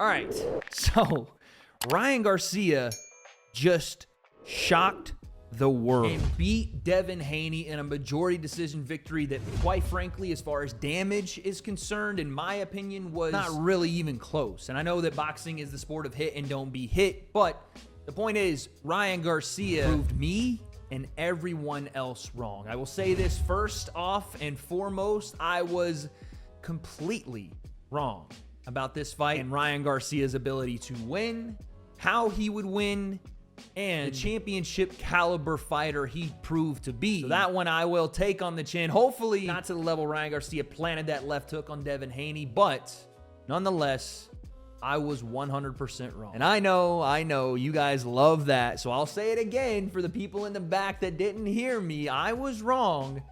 All right, so Ryan Garcia just shocked the world and beat Devin Haney in a majority decision victory that, quite frankly, as far as damage is concerned, in my opinion, was not really even close. And I know that boxing is the sport of hit and don't be hit, but the point is, Ryan Garcia proved me and everyone else wrong. I will say this first off and foremost, I was completely wrong about this fight and Ryan Garcia's ability to win, how he would win, and the championship caliber fighter he proved to be. So that one I will take on the chin. Hopefully not to the level Ryan Garcia planted that left hook on Devin Haney, but nonetheless, I was 100% wrong. And I know, you guys love that. So I'll say it again for the people in the back that didn't hear me. I was wrong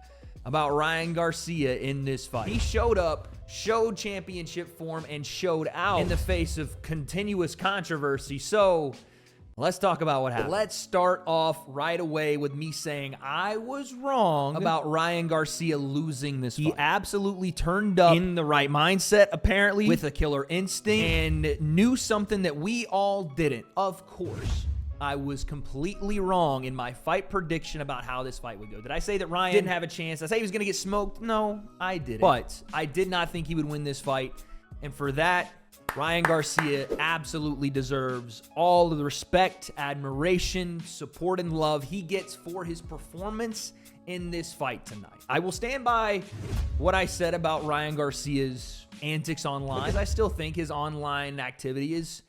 about Ryan Garcia in this fight. He showed up, showed championship form, and showed out in the face of continuous controversy. So let's talk about what happened. Let's start off right away with me saying I was wrong about Ryan Garcia losing this fight. He absolutely turned up in the right mindset, apparently, with a killer instinct, and knew something that we all didn't. Of course, I was completely wrong in my fight prediction about how this fight would go. Did I say that Ryan didn't have a chance? Did I say he was going to get smoked? No, I didn't. But I did not think he would win this fight, and for that, Ryan Garcia absolutely deserves all of the respect, admiration, support, and love he gets for his performance in this fight tonight. I will stand by what I said about Ryan Garcia's antics online, because I still think his online activity is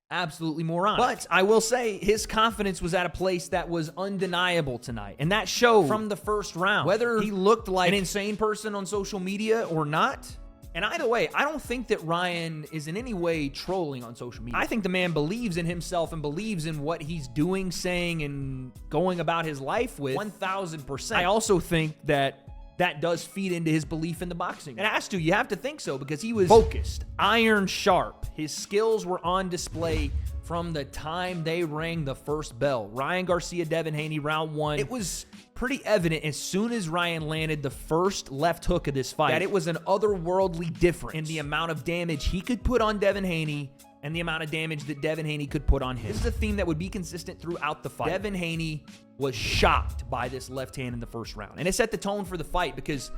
absolutely moronic. But I will say his confidence was at a place that was undeniable tonight, and that showed from the first round. Whether he looked like an insane person on social media or not, and either way, I don't think that Ryan is in any way trolling on social media. I think the man believes in himself and believes in what he's doing, saying, and going about his life with 1,000%. I also think that that does feed into his belief in the boxing. It has to. You have to think so, because he was focused, iron sharp. His skills were on display from the time they rang the first bell. Ryan Garcia, Devin Haney, round one. It was pretty evident as soon as Ryan landed the first left hook of this fight that it was an otherworldly difference in the amount of damage he could put on Devin Haney and the amount of damage that Devin Haney could put on him. This is a theme that would be consistent throughout the fight. Devin Haney was shocked by this left hand in the first round, and it set the tone for the fight, because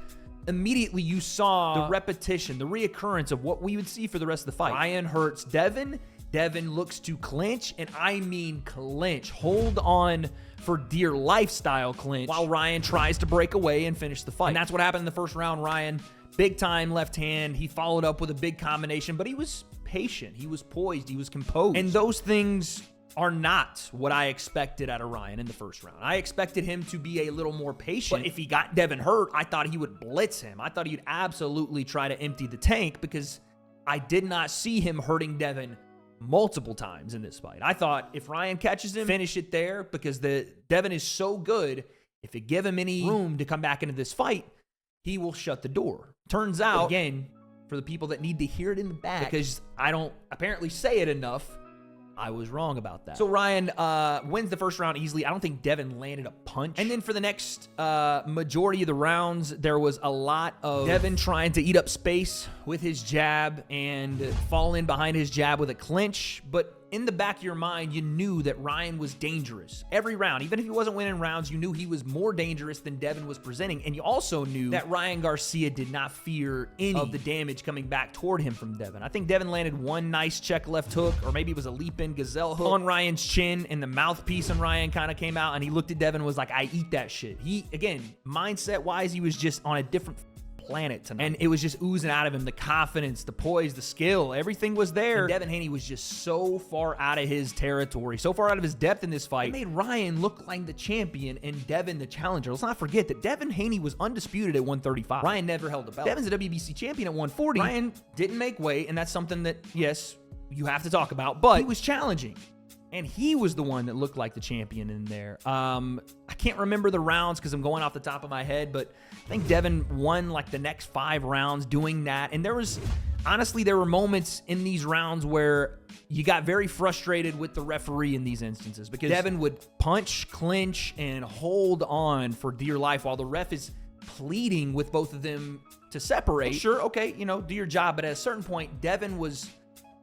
immediately you saw the repetition, the reoccurrence of what we would see for the rest of the fight. Ryan hurts Devin. Devin looks to clinch, and I mean clinch. Hold on for dear life style clinch, while Ryan tries to break away and finish the fight. And that's what happened in the first round. Ryan, big time left hand. He followed up with a big combination, but he was patient. He was poised. He was composed. And those things are not what I expected out of Ryan in the first round. I expected him to be a little more patient. But if he got Devin hurt, I thought he would blitz him. I thought he'd absolutely try to empty the tank, because I did not see him hurting Devin multiple times in this fight. I thought if Ryan catches him, finish it there, because Devin is so good. If you give him any room to come back into this fight, he will shut the door. Turns out, again, for the people that need to hear it in the back, because I don't apparently say it enough, I was wrong about that. So Ryan wins the first round easily. I don't think Devin landed a punch. And then for the next majority of the rounds, there was a lot of Devin trying to eat up space with his jab and fall in behind his jab with a clinch. But in the back of your mind, you knew that Ryan was dangerous. Every round, even if he wasn't winning rounds, you knew he was more dangerous than Devin was presenting. And you also knew that Ryan Garcia did not fear any of the damage coming back toward him from Devin. I think Devin landed one nice check left hook, or maybe it was a leap-in gazelle hook on Ryan's chin, and the mouthpiece on Ryan kind of came out, and he looked at Devin and was like, I eat that shit. He, again, mindset-wise, he was just on a different planet tonight. And it was just oozing out of him, the confidence, the poise, the skill, everything was there. And Devin Haney was just so far out of his territory, so far out of his depth in this fight. It made Ryan look like the champion and Devin the challenger. Let's not forget that Devin Haney was undisputed at 135. Ryan never held the belt. Devin's a WBC champion at 140. Ryan didn't make weight, and that's something that, yes, you have to talk about, but he was challenging. And he was the one that looked like the champion in there. I can't remember the rounds because I'm going off the top of my head, but I think Devin won like the next 5 rounds doing that. And there were moments in these rounds where you got very frustrated with the referee in these instances, because Devin would punch, clinch, and hold on for dear life while the ref is pleading with both of them to separate. Well, sure, okay, do your job. But at a certain point, Devin was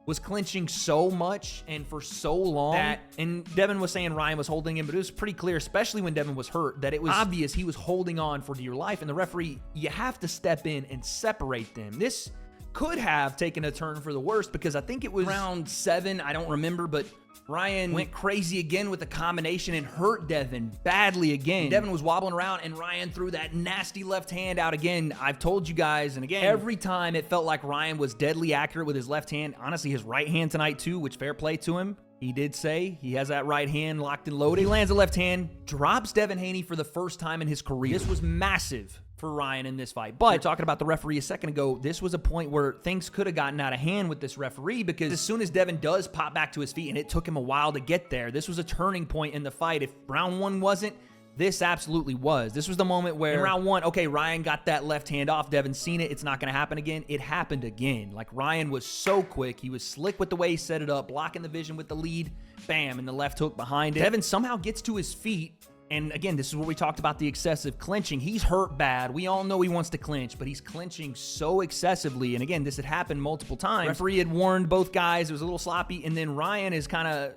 was clinching so much and for so long that, and Devin was saying Ryan was holding him, but it was pretty clear, especially when Devin was hurt, that it was obvious he was holding on for dear life. And the referee, you have to step in and separate them. This could have taken a turn for the worst, because I think it was round 7, I don't remember, but Ryan went crazy again with the combination and hurt Devin badly again. Devin was wobbling around and Ryan threw that nasty left hand out again. I've told you guys, and again, every time it felt like Ryan was deadly accurate with his left hand. Honestly, his right hand tonight too, which fair play to him. He did say he has that right hand locked and loaded. He lands a left hand, drops Devin Haney for the first time in his career. This was massive for Ryan in this fight. But talking about the referee a second ago, this was a point where things could have gotten out of hand with this referee, because as soon as Devin does pop back to his feet, and it took him a while to get there, this was a turning point in the fight. If round 1 wasn't, this absolutely was. This was the moment where in round 1, okay, Ryan got that left hand off. Devin's seen it. It's not going to happen again. It happened again. Like, Ryan was so quick. He was slick with the way he set it up, blocking the vision with the lead. Bam, and the left hook behind it. Devin somehow gets to his feet. And again, this is where we talked about the excessive clinching. He's hurt bad. We all know he wants to clinch, but he's clinching so excessively. And again, this had happened multiple times. Referee had warned both guys. It was a little sloppy. And then Ryan is kind of,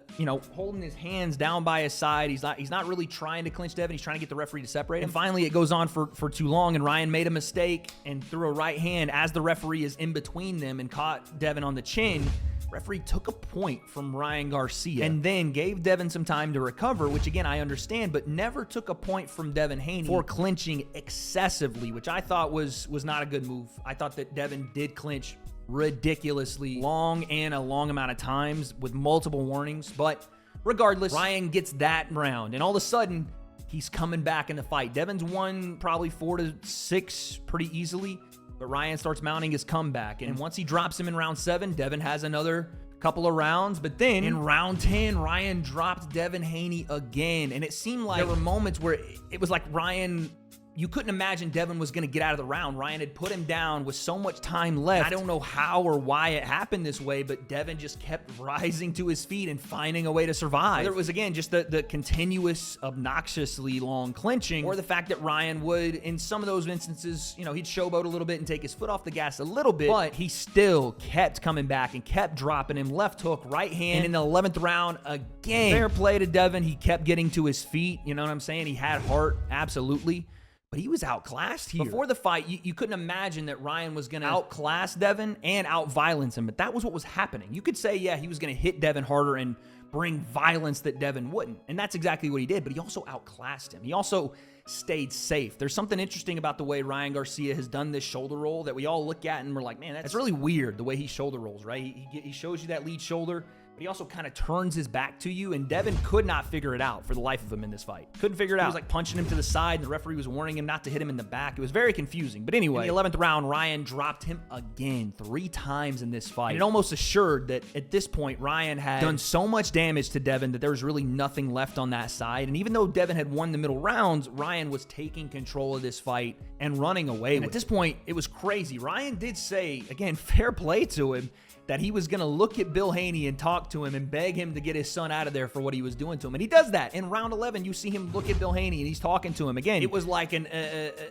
holding his hands down by his side. He's not really trying to clinch Devin. He's trying to get the referee to separate him. And finally, it goes on for too long, and Ryan made a mistake and threw a right hand as the referee is in between them and caught Devin on the chin. Referee took a point from Ryan Garcia and then gave Devin some time to recover, which again, I understand, but never took a point from Devin Haney for clinching excessively, which I thought was not a good move. I thought that Devin did clinch ridiculously long and a long amount of times with multiple warnings, but regardless, Ryan gets that round, and all of a sudden, he's coming back in the fight. Devin's won probably 4-6 pretty easily, but Ryan starts mounting his comeback. And once he drops him in round 7, Devin has another couple of rounds. But then in round 10, Ryan dropped Devin Haney again. And it seemed like there were moments where it was like Ryan, you couldn't imagine Devin was going to get out of the round. Ryan had put him down with so much time left. I don't know how or why it happened this way, but Devin just kept rising to his feet and finding a way to survive. Whether it was, again, just the continuous, obnoxiously long clinching, or the fact that Ryan would, in some of those instances, he'd showboat a little bit and take his foot off the gas a little bit, but he still kept coming back and kept dropping him. Left hook, right hand, and in the 11th round, again, fair play to Devin. He kept getting to his feet. You know what I'm saying? He had heart, absolutely. But he was outclassed here. Before the fight, you couldn't imagine that Ryan was going to outclass Devin and out-violence him, but that was what was happening. You could say, yeah, he was going to hit Devin harder and bring violence that Devin wouldn't, and that's exactly what he did, but he also outclassed him. He also stayed safe. There's something interesting about the way Ryan Garcia has done this shoulder roll that we all look at and we're like, man, that's really weird, the way he shoulder rolls, right? He shows you that lead shoulder, but he also kind of turns his back to you, and Devin could not figure it out for the life of him in this fight. Couldn't figure it out. He was like punching him to the side, and the referee was warning him not to hit him in the back. It was very confusing. But anyway, in the 11th round, Ryan dropped him again 3 times in this fight. And it almost assured that at this point, Ryan had done so much damage to Devin that there was really nothing left on that side. And even though Devin had won the middle rounds, Ryan was taking control of this fight and running away with it. At this point, it was crazy. Ryan did say, again, fair play to him, that he was going to look at Bill Haney and talk to him and beg him to get his son out of there for what he was doing to him. And he does that. In round 11, you see him look at Bill Haney and he's talking to him. Again, it was like an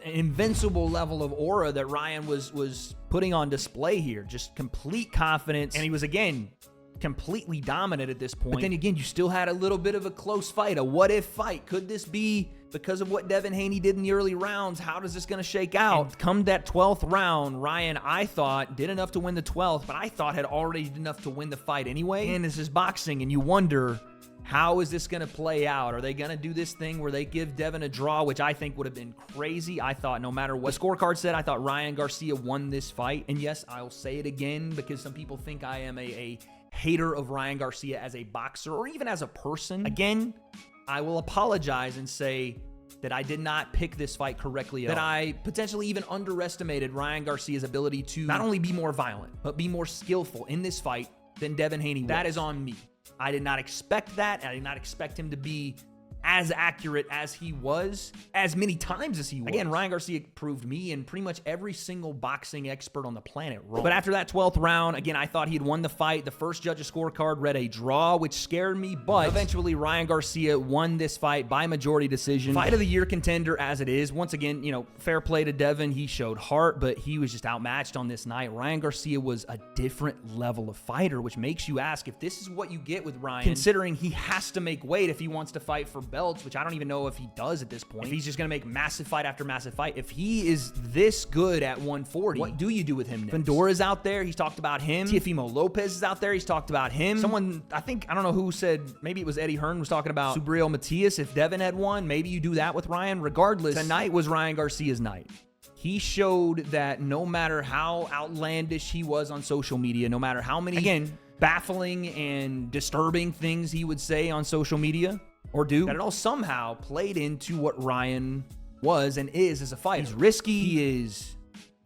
invincible level of aura that Ryan was putting on display here. Just complete confidence. And he was, again, completely dominant at this point. But then again, you still had a little bit of a close fight, a what-if fight. Could this be because of what Devin Haney did in the early rounds? How does this going to shake out? And come that 12th round, Ryan, I thought, did enough to win the 12th, but I thought had already did enough to win the fight anyway. And this is boxing, and you wonder, how is this going to play out? Are they going to do this thing where they give Devin a draw, which I think would have been crazy? I thought no matter what the scorecard said, I thought Ryan Garcia won this fight. And yes, I'll say it again because some people think I am a hater of Ryan Garcia as a boxer or even as a person. Again, I will apologize and say that I did not pick this fight correctly at all. That I potentially even underestimated Ryan Garcia's ability to not only be more violent, but be more skillful in this fight than Devin Haney was. That is on me. I did not expect that. I did not expect him to be as accurate as he was, as many times as he was. Again, Ryan Garcia proved me and pretty much every single boxing expert on the planet wrong. But after that 12th round, again, I thought he had won the fight. The first judge's scorecard read a draw, which scared me, but eventually Ryan Garcia won this fight by majority decision. Fight of the year contender as it is. Once again, you know, fair play to Devin. He showed heart, but he was just outmatched on this night. Ryan Garcia was a different level of fighter, which makes you ask if this is what you get with Ryan, considering he has to make weight if he wants to fight for belts, which I don't even know if he does at this point. If he's just going to make massive fight after massive fight. If he is this good at 140, what do you do with him next? Vendora's out there. He's talked about him. Teofimo Lopez is out there. He's talked about him. Someone, I don't know who said, maybe it was Eddie Hearn, was talking about Subriel Matias. If Devin had won, maybe you do that with Ryan. Regardless, tonight was Ryan Garcia's night. He showed that no matter how outlandish he was on social media, no matter how many, again, baffling and disturbing things he would say on social media or do, that it all somehow played into what Ryan was and is as a fighter. He's risky, he is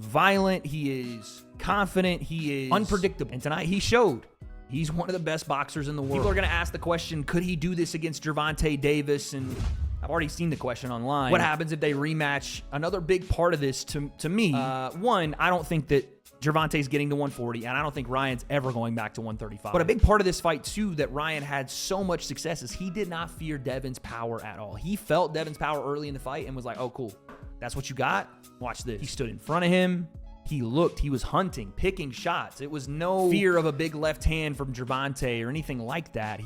violent, he is confident, he is unpredictable. And tonight he showed he's one of the best boxers in the world. People are going to ask the question, could he do this against Gervonta Davis? And I've already seen the question online. What happens if they rematch? Another big part of this to me, one, I don't think that Gervonta's getting to 140, and I don't think Ryan's ever going back to 135. But a big part of this fight, too, that Ryan had so much success is he did not fear Devin's power at all. He felt Devin's power early in the fight and was like, oh, cool. That's what you got? Watch this. He stood in front of him. He looked. He was hunting, picking shots. It was no fear of a big left hand from Gervonta or anything like that.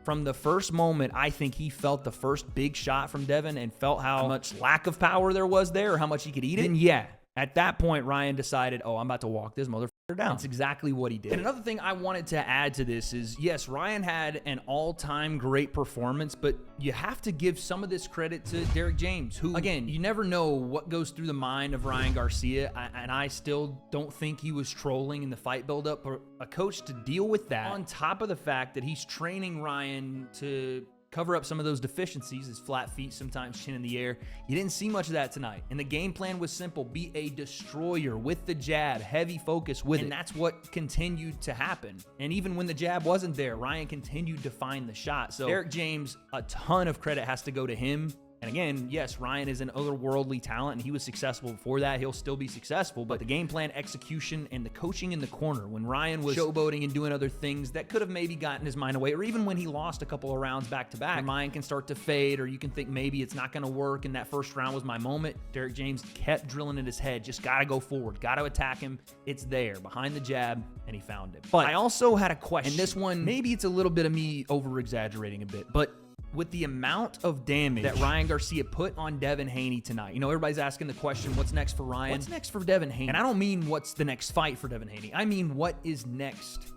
From the first moment, I think he felt the first big shot from Devin and felt how much lack of power there was there or how much he could eat it. And yeah, at that point, Ryan decided, oh, I'm about to walk this motherfucker down. That's exactly what he did. And another thing I wanted to add to this is, yes, Ryan had an all-time great performance, but you have to give some of this credit to Derrick James, who, again, you never know what goes through the mind of Ryan Garcia, and I still don't think he was trolling in the fight buildup, or a coach to deal with that, on top of the fact that he's training Ryan to cover up some of those deficiencies, his flat feet, sometimes chin in the air. You didn't see much of that tonight. And the game plan was simple. Be a destroyer with the jab, heavy focus with it. And that's what continued to happen. And even when the jab wasn't there, Ryan continued to find the shot. So Derrick James, a ton of credit has to go to him. And again, yes, Ryan is an otherworldly talent, and he was successful before that. He'll still be successful, but the game plan execution and the coaching in the corner, when Ryan was showboating and doing other things that could have maybe gotten his mind away, or even when he lost a couple of rounds back-to-back, your mind can start to fade, or you can think maybe it's not going to work, and that first round was my moment. Derrick James kept drilling in his head, just got to go forward, got to attack him. It's there, behind the jab, and he found it. But I also had a question, and this one, maybe it's a little bit of me over-exaggerating a bit, but with the amount of damage that Ryan Garcia put on Devin Haney tonight, you know, everybody's asking the question, what's next for Ryan? What's next for Devin Haney? And I don't mean what's the next fight for Devin Haney. I mean what is next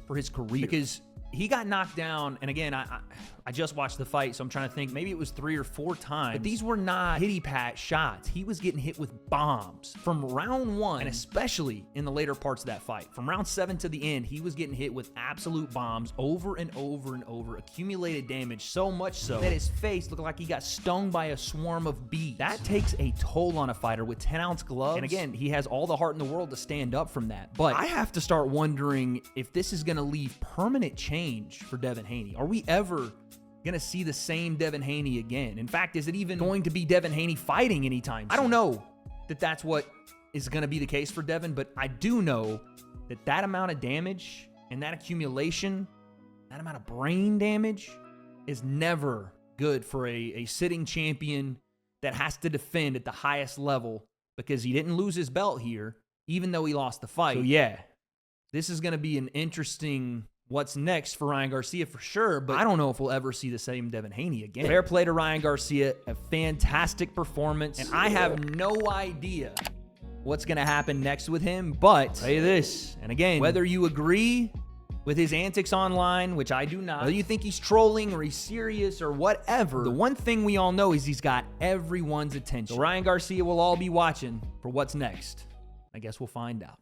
for his career. Because he got knocked down, and again, I just watched the fight, so I'm trying to think, maybe it was 3 or 4 times, but these were not hitty-pat shots. He was getting hit with bombs from round 1, and especially in the later parts of that fight. From round 7 to the end, he was getting hit with absolute bombs over and over and over, accumulated damage, so much so that his face looked like he got stung by a swarm of bees. That takes a toll on a fighter with 10-ounce gloves, and again, he has all the heart in the world to stand up from that. But I have to start wondering if this is going to leave permanent change for Devin Haney. Are we ever going to see the same Devin Haney again? In fact, is it even going to be Devin Haney fighting anytime soon? I don't know that that's what is going to be the case for Devin, but I do know that that amount of damage and that accumulation, that amount of brain damage is never good for a sitting champion that has to defend at the highest level, because he didn't lose his belt here, even though he lost the fight. So yeah, this is going to be an interesting what's next for Ryan Garcia for sure, but I don't know if we'll ever see the same Devin Haney again. Fair play to Ryan Garcia, a fantastic performance, and I have no idea what's going to happen next with him, but I'll tell you this, and again, whether you agree with his antics online, which I do not, whether you think he's trolling or he's serious or whatever, the one thing we all know is he's got everyone's attention. So Ryan Garcia will all be watching for what's next. I guess we'll find out.